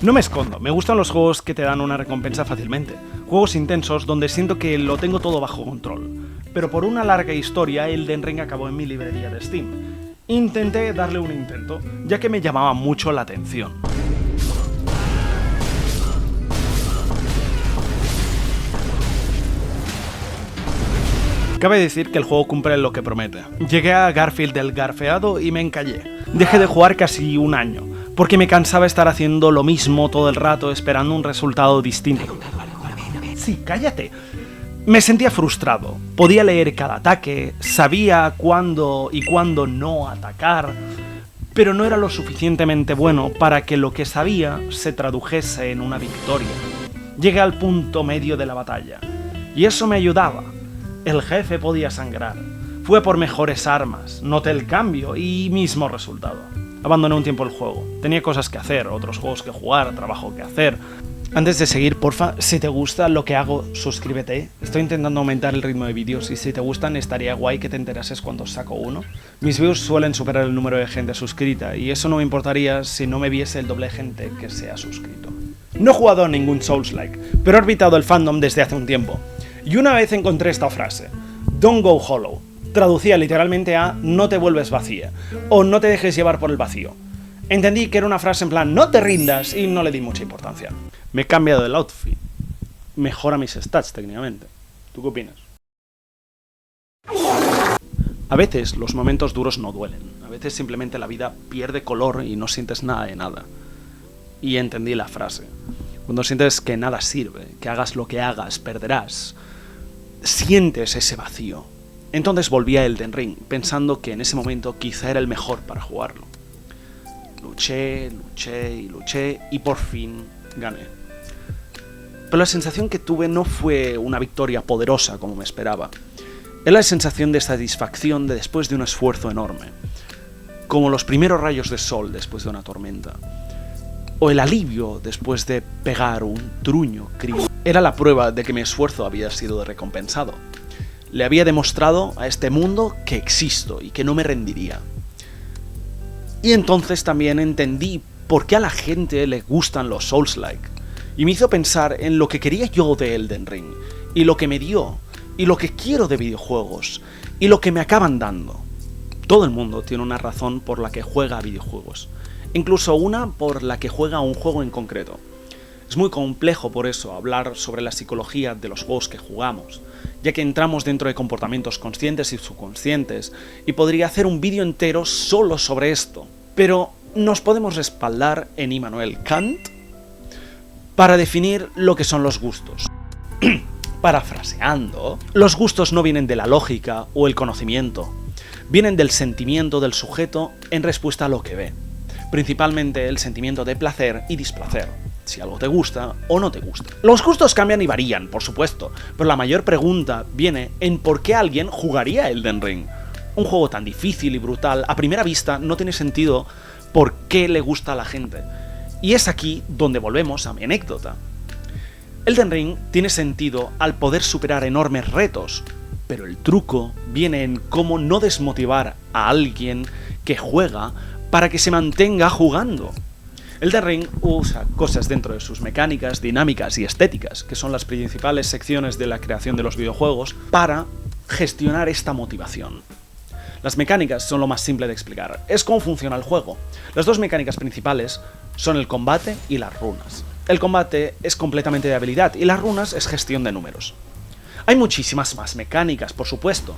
No me escondo, me gustan los juegos que te dan una recompensa fácilmente. Juegos intensos donde siento que lo tengo todo bajo control. Pero por una larga historia, Elden Ring acabó en mi librería de Steam. Intenté darle un intento, ya que me llamaba mucho la atención. Cabe decir que el juego cumple lo que promete. Llegué a Garfield del Garfeado y me encallé. Dejé de jugar casi un año, porque me cansaba estar haciendo lo mismo todo el rato esperando un resultado distinto. Sí, cállate. Me sentía frustrado. Podía leer cada ataque, sabía cuándo y cuándo no atacar, pero no era lo suficientemente bueno para que lo que sabía se tradujese en una victoria. Llegué al punto medio de la batalla, y eso me ayudaba. El jefe podía sangrar. Fue por mejores armas, noté el cambio y mismo resultado. Abandoné un tiempo el juego. Tenía cosas que hacer, otros juegos que jugar, trabajo que hacer. Antes de seguir, porfa, si te gusta lo que hago, suscríbete. Estoy intentando aumentar el ritmo de vídeos y si te gustan estaría guay que te enterases cuando saco uno. Mis views suelen superar el número de gente suscrita y eso no me importaría si no me viese el doble de gente que se ha suscrito. No he jugado a ningún Souls-like, pero he orbitado el fandom desde hace un tiempo. Y una vez encontré esta frase, "Don't go hollow", traducía literalmente a "no te vuelves vacía", o "no te dejes llevar por el vacío". Entendí que era una frase en plan "no te rindas" y no le di mucha importancia. Me he cambiado el outfit. Mejora mis stats técnicamente. ¿Tú qué opinas? A veces los momentos duros no duelen. A veces simplemente la vida pierde color y no sientes nada de nada. Y entendí la frase. Cuando sientes que nada sirve, que hagas lo que hagas, perderás, sientes ese vacío. Entonces volví a Elden Ring, pensando que en ese momento quizá era el mejor para jugarlo. Luché y por fin gané. Pero la sensación que tuve no fue una victoria poderosa como me esperaba. Era la sensación de satisfacción de después de un esfuerzo enorme. Como los primeros rayos de sol después de una tormenta. O el alivio después de pegar un truño criminal. Era la prueba de que mi esfuerzo había sido recompensado. Le había demostrado a este mundo que existo y que no me rendiría. Y entonces también entendí por qué a la gente le gustan los Souls-like. Y me hizo pensar en lo que quería yo de Elden Ring, y lo que me dio, y lo que quiero de videojuegos, y lo que me acaban dando. Todo el mundo tiene una razón por la que juega a videojuegos, incluso una por la que juega a un juego en concreto. Es muy complejo por eso hablar sobre la psicología de los juegos que jugamos, ya que entramos dentro de comportamientos conscientes y subconscientes, y podría hacer un vídeo entero solo sobre esto. Pero nos podemos respaldar en Immanuel Kant para definir lo que son los gustos. Parafraseando, los gustos no vienen de la lógica o el conocimiento, vienen del sentimiento del sujeto en respuesta a lo que ve, principalmente el sentimiento de placer y displacer, si algo te gusta o no te gusta. Los gustos cambian y varían, por supuesto, pero la mayor pregunta viene en por qué alguien jugaría Elden Ring. Un juego tan difícil y brutal, a primera vista no tiene sentido por qué le gusta a la gente. Y es aquí donde volvemos a mi anécdota. Elden Ring tiene sentido al poder superar enormes retos, pero el truco viene en cómo no desmotivar a alguien que juega para que se mantenga jugando. Elden Ring usa cosas dentro de sus mecánicas, dinámicas y estéticas, que son las principales secciones de la creación de los videojuegos, para gestionar esta motivación. Las mecánicas son lo más simple de explicar. Es cómo funciona el juego. Las dos mecánicas principales son el combate y las runas. El combate es completamente de habilidad y las runas es gestión de números. Hay muchísimas más mecánicas, por supuesto,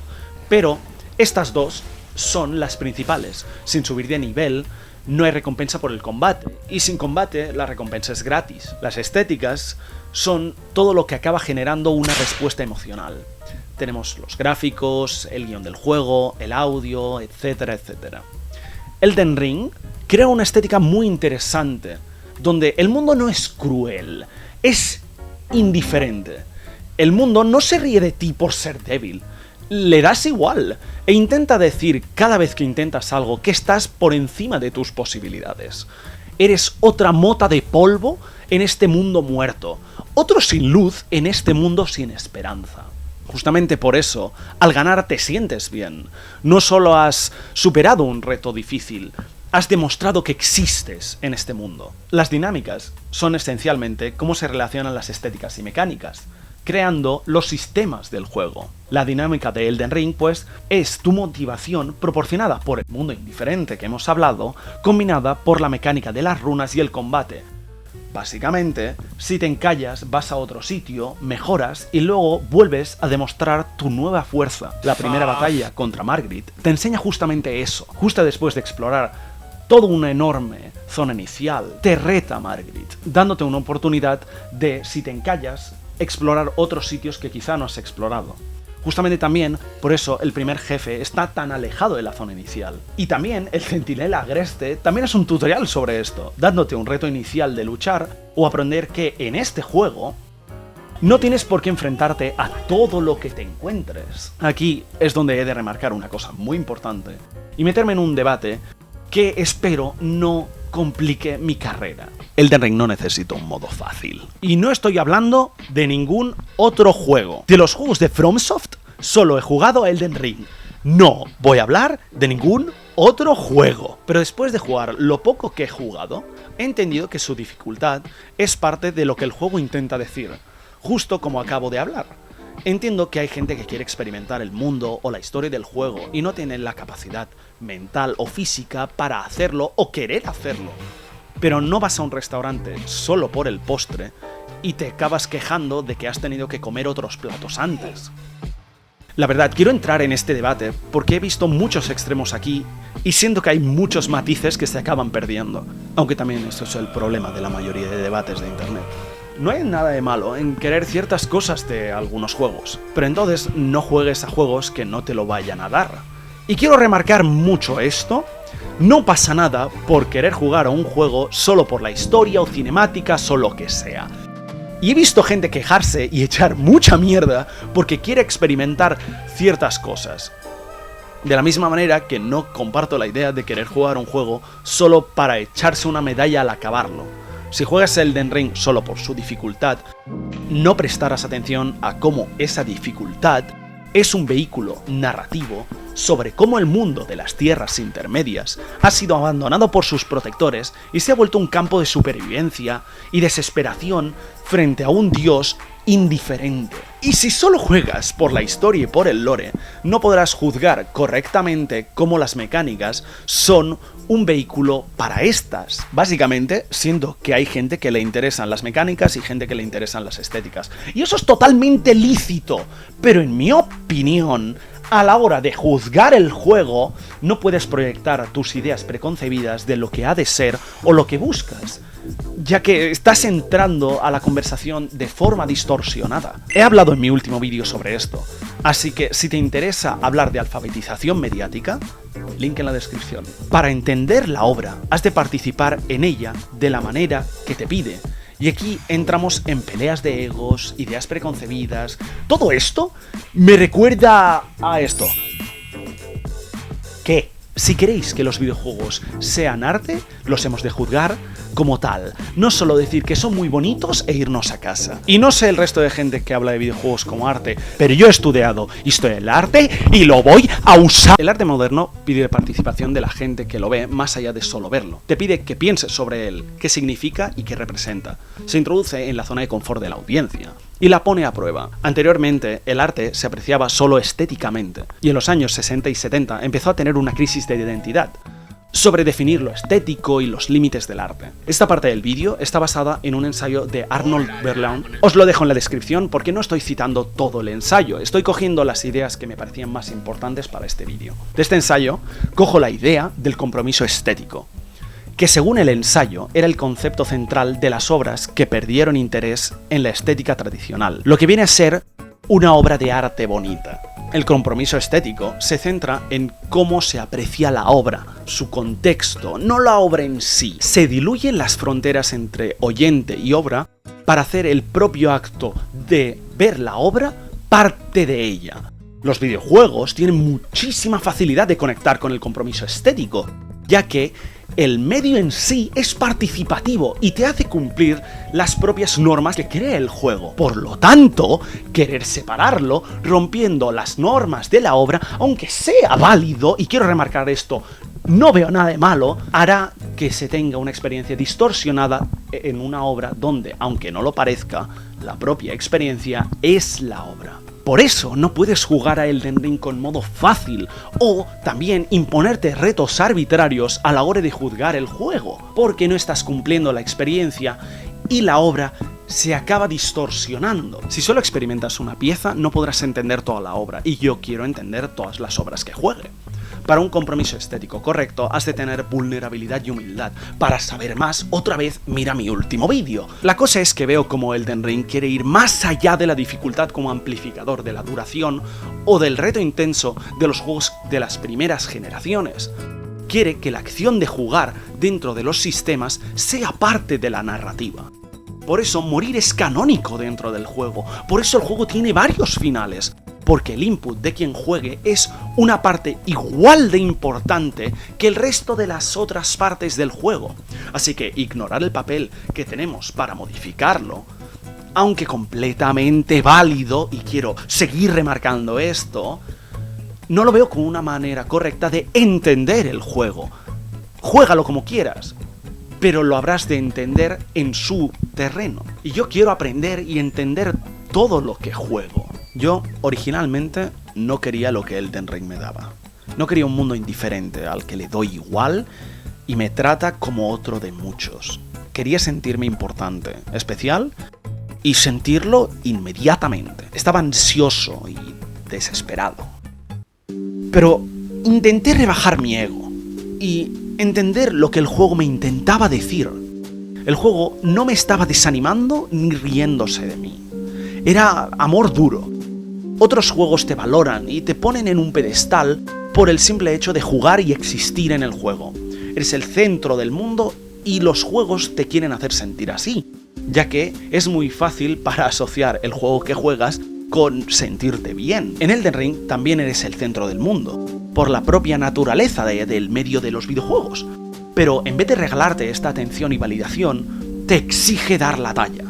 pero estas dos son las principales. Sin subir de nivel, no hay recompensa por el combate, y sin combate la recompensa es gratis. Las estéticas son todo lo que acaba generando una respuesta emocional. Tenemos los gráficos, el guión del juego, el audio, etcétera, etcétera. Elden Ring crea una estética muy interesante, donde el mundo no es cruel, es indiferente. El mundo no se ríe de ti por ser débil, le das igual, e intenta decir cada vez que intentas algo que estás por encima de tus posibilidades. Eres otra mota de polvo en este mundo muerto, otro sin luz en este mundo sin esperanza. Justamente por eso, al ganar te sientes bien. No solo has superado un reto difícil, has demostrado que existes en este mundo. Las dinámicas son esencialmente cómo se relacionan las estéticas y mecánicas, creando los sistemas del juego. La dinámica de Elden Ring, pues, es tu motivación proporcionada por el mundo indiferente que hemos hablado, combinada por la mecánica de las runas y el combate. Básicamente, si te encallas, vas a otro sitio, mejoras y luego vuelves a demostrar tu nueva fuerza. La primera batalla contra Margit te enseña justamente eso. Justo después de explorar toda una enorme zona inicial, te reta Margit, dándote una oportunidad de, si te encallas, explorar otros sitios que quizá no has explorado. Justamente también, por eso, el primer jefe está tan alejado de la zona inicial. Y también, el Centinela Agreste también es un tutorial sobre esto, dándote un reto inicial de luchar o aprender que en este juego no tienes por qué enfrentarte a todo lo que te encuentres. Aquí es donde he de remarcar una cosa muy importante y meterme en un debate que espero no complique mi carrera. Elden Ring no necesita un modo fácil. Y no estoy hablando de ningún otro juego. De los juegos de FromSoft, solo he jugado a Elden Ring. No voy a hablar de ningún otro juego. Pero después de jugar lo poco que he jugado, he entendido que su dificultad es parte de lo que el juego intenta decir, justo como acabo de hablar. Entiendo que hay gente que quiere experimentar el mundo o la historia del juego y no tiene la capacidad mental o física para hacerlo o querer hacerlo. Pero no vas a un restaurante solo por el postre y te acabas quejando de que has tenido que comer otros platos antes. La verdad, quiero entrar en este debate porque he visto muchos extremos aquí y siento que hay muchos matices que se acaban perdiendo. Aunque también eso es el problema de la mayoría de debates de internet. No hay nada de malo en querer ciertas cosas de algunos juegos, pero entonces no juegues a juegos que no te lo vayan a dar. Y quiero remarcar mucho esto. No pasa nada por querer jugar a un juego solo por la historia o cinemáticas o lo que sea. Y he visto gente quejarse y echar mucha mierda porque quiere experimentar ciertas cosas. De la misma manera que no comparto la idea de querer jugar a un juego solo para echarse una medalla al acabarlo. Si juegas Elden Ring solo por su dificultad, no prestarás atención a cómo esa dificultad es un vehículo narrativo sobre cómo el mundo de las tierras intermedias ha sido abandonado por sus protectores y se ha vuelto un campo de supervivencia y desesperación frente a un dios indiferente. Y si solo juegas por la historia y por el lore, no podrás juzgar correctamente cómo las mecánicas son un vehículo para estas. Básicamente, siendo que hay gente que le interesan las mecánicas y gente que le interesan las estéticas. Y eso es totalmente lícito, pero en mi opinión, a la hora de juzgar el juego, no puedes proyectar tus ideas preconcebidas de lo que ha de ser o lo que buscas, ya que estás entrando a la conversación de forma distorsionada. He hablado en mi último vídeo sobre esto, así que si te interesa hablar de alfabetización mediática, link en la descripción. Para entender la obra, has de participar en ella de la manera que te pide. Y aquí entramos en peleas de egos, ideas preconcebidas. Todo esto me recuerda a esto. ¿Qué? Si queréis que los videojuegos sean arte, los hemos de juzgar como tal. No solo decir que son muy bonitos e irnos a casa. Y no sé el resto de gente que habla de videojuegos como arte, pero yo he estudiado historia del arte y lo voy a usar. El arte moderno pide participación de la gente que lo ve más allá de solo verlo. Te pide que pienses sobre él, qué significa y qué representa. Se introduce en la zona de confort de la audiencia y la pone a prueba. Anteriormente, el arte se apreciaba solo estéticamente, y en los años 60 y 70 empezó a tener una crisis de identidad sobre definir lo estético y los límites del arte. Esta parte del vídeo está basada en un ensayo de Arnold Berlaun. Os lo dejo en la descripción porque no estoy citando todo el ensayo, estoy cogiendo las ideas que me parecían más importantes para este vídeo. De este ensayo, cojo la idea del compromiso estético, que según el ensayo era el concepto central de las obras que perdieron interés en la estética tradicional, lo que viene a ser una obra de arte bonita. El compromiso estético se centra en cómo se aprecia la obra, su contexto, no la obra en sí. Se diluyen las fronteras entre oyente y obra para hacer el propio acto de ver la obra parte de ella. Los videojuegos tienen muchísima facilidad de conectar con el compromiso estético, ya que el medio en sí es participativo y te hace cumplir las propias normas que crea el juego. Por lo tanto, querer separarlo, rompiendo las normas de la obra, aunque sea válido, y quiero remarcar esto, no veo nada de malo, hará que se tenga una experiencia distorsionada en una obra donde, aunque no lo parezca, la propia experiencia es la obra. Por eso no puedes jugar a Elden Ring con modo fácil, o también imponerte retos arbitrarios a la hora de juzgar el juego, porque no estás cumpliendo la experiencia y la obra se acaba distorsionando. Si solo experimentas una pieza, no podrás entender toda la obra, y yo quiero entender todas las obras que juegue. Para un compromiso estético correcto, has de tener vulnerabilidad y humildad. Para saber más, otra vez mira mi último vídeo. La cosa es que veo como Elden Ring quiere ir más allá de la dificultad como amplificador de la duración o del reto intenso de los juegos de las primeras generaciones. Quiere que la acción de jugar dentro de los sistemas sea parte de la narrativa. Por eso morir es canónico dentro del juego, por eso el juego tiene varios finales, porque el input de quien juegue es una parte igual de importante que el resto de las otras partes del juego. Así que ignorar el papel que tenemos para modificarlo, aunque completamente válido, y quiero seguir remarcando esto, no lo veo como una manera correcta de entender el juego. Juégalo como quieras, pero lo habrás de entender en su terreno. Y yo quiero aprender y entender todo lo que juego. Yo, originalmente, no quería lo que Elden Ring me daba. No quería un mundo indiferente al que le doy igual y me trata como otro de muchos. Quería sentirme importante, especial, y sentirlo inmediatamente. Estaba ansioso y desesperado. Pero intenté rebajar mi ego y entender lo que el juego me intentaba decir. El juego no me estaba desanimando ni riéndose de mí. Era amor duro. Otros juegos te valoran y te ponen en un pedestal por el simple hecho de jugar y existir en el juego. Eres el centro del mundo y los juegos te quieren hacer sentir así, ya que es muy fácil para asociar el juego que juegas con sentirte bien. En Elden Ring también eres el centro del mundo, por la propia naturaleza del medio de los videojuegos. Pero en vez de regalarte esta atención y validación, te exige dar la talla.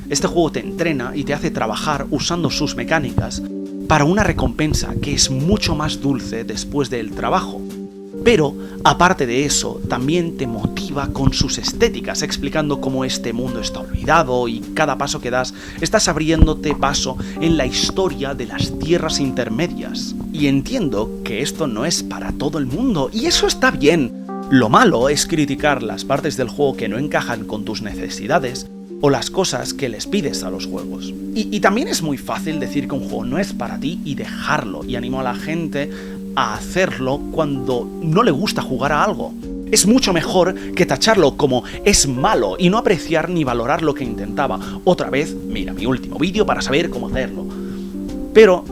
Este juego te entrena y te hace trabajar usando sus mecánicas para una recompensa que es mucho más dulce después del trabajo. Pero, aparte de eso, también te motiva con sus estéticas, explicando cómo este mundo está olvidado y cada paso que das estás abriéndote paso en la historia de las tierras intermedias. Y entiendo que esto no es para todo el mundo, y eso está bien. Lo malo es criticar las partes del juego que no encajan con tus necesidades, o las cosas que les pides a los juegos. Y también es muy fácil decir que un juego no es para ti y dejarlo, y animo a la gente a hacerlo cuando no le gusta jugar a algo. Es mucho mejor que tacharlo como es malo y no apreciar ni valorar lo que intentaba. Otra vez, mira mi último vídeo para saber cómo hacerlo. Pero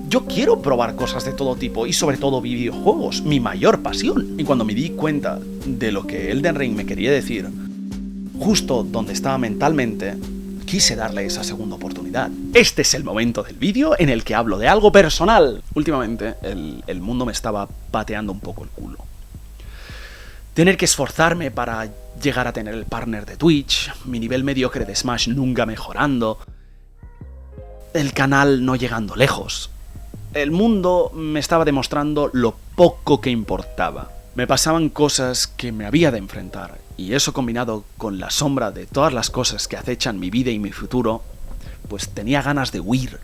yo quiero probar cosas de todo tipo y sobre todo videojuegos, mi mayor pasión. Y cuando me di cuenta de lo que Elden Ring me quería decir, justo donde estaba mentalmente, quise darle esa segunda oportunidad. Este es el momento del vídeo en el que hablo de algo personal. Últimamente, el mundo me estaba pateando un poco el culo. Tener que esforzarme para llegar a tener el partner de Twitch, mi nivel mediocre de Smash nunca mejorando, el canal no llegando lejos. El mundo me estaba demostrando lo poco que importaba. Me pasaban cosas que me había de enfrentar, y eso combinado con la sombra de todas las cosas que acechan mi vida y mi futuro, pues tenía ganas de huir,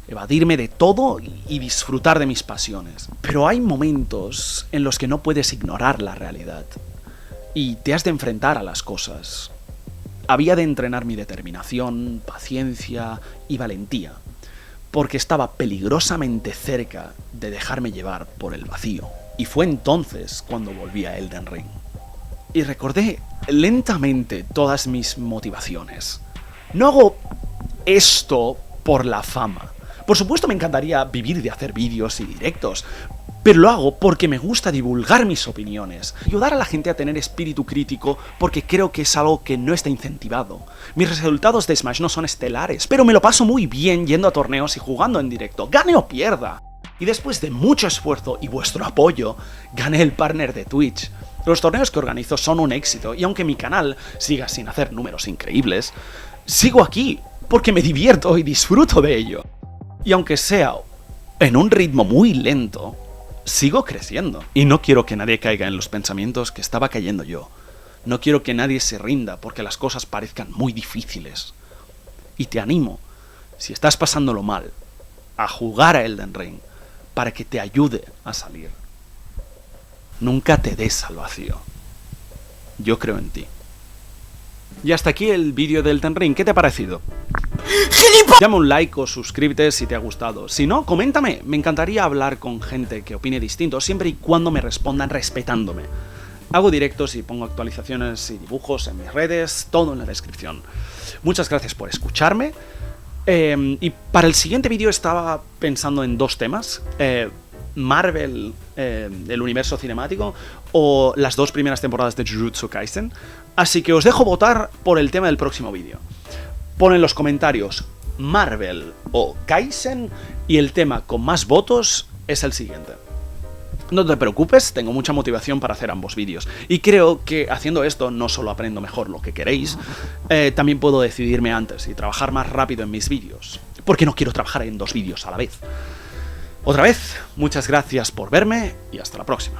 evadirme de todo y disfrutar de mis pasiones. Pero hay momentos en los que no puedes ignorar la realidad, y te has de enfrentar a las cosas. Había de entrenar mi determinación, paciencia y valentía, porque estaba peligrosamente cerca de dejarme llevar por el vacío. Y fue entonces cuando volví a Elden Ring. Y recordé lentamente todas mis motivaciones. No hago esto por la fama. Por supuesto me encantaría vivir de hacer vídeos y directos, pero lo hago porque me gusta divulgar mis opiniones, ayudar a la gente a tener espíritu crítico porque creo que es algo que no está incentivado. Mis resultados de Smash no son estelares, pero me lo paso muy bien yendo a torneos y jugando en directo, gane o pierda. Y después de mucho esfuerzo y vuestro apoyo, gané el partner de Twitch. Los torneos que organizo son un éxito, y aunque mi canal siga sin hacer números increíbles, sigo aquí porque me divierto y disfruto de ello. Y aunque sea en un ritmo muy lento, sigo creciendo. Y no quiero que nadie caiga en los pensamientos que estaba cayendo yo. No quiero que nadie se rinda porque las cosas parezcan muy difíciles. Y te animo, si estás pasándolo mal, a jugar a Elden Ring para que te ayude a salir. Nunca te des al vacío. Yo creo en ti. Y hasta aquí el vídeo del Elden Ring. ¿Qué te ha parecido? Dame un like o suscríbete si te ha gustado. Si no, coméntame. Me encantaría hablar con gente que opine distinto, siempre y cuando me respondan respetándome. Hago directos y pongo actualizaciones y dibujos en mis redes, todo en la descripción. Muchas gracias por escucharme. Y para el siguiente vídeo estaba pensando en dos temas. Marvel, el universo cinemático, o las dos primeras temporadas de Jujutsu Kaisen. Así que os dejo votar por el tema del próximo vídeo. Pon en los comentarios Marvel o Kaisen y el tema con más votos es el siguiente. No te preocupes, tengo mucha motivación para hacer ambos vídeos. Y creo que haciendo esto no solo aprendo mejor lo que queréis, también puedo decidirme antes y trabajar más rápido en mis vídeos. Porque no quiero trabajar en dos vídeos a la vez. Otra vez, muchas gracias por verme y hasta la próxima.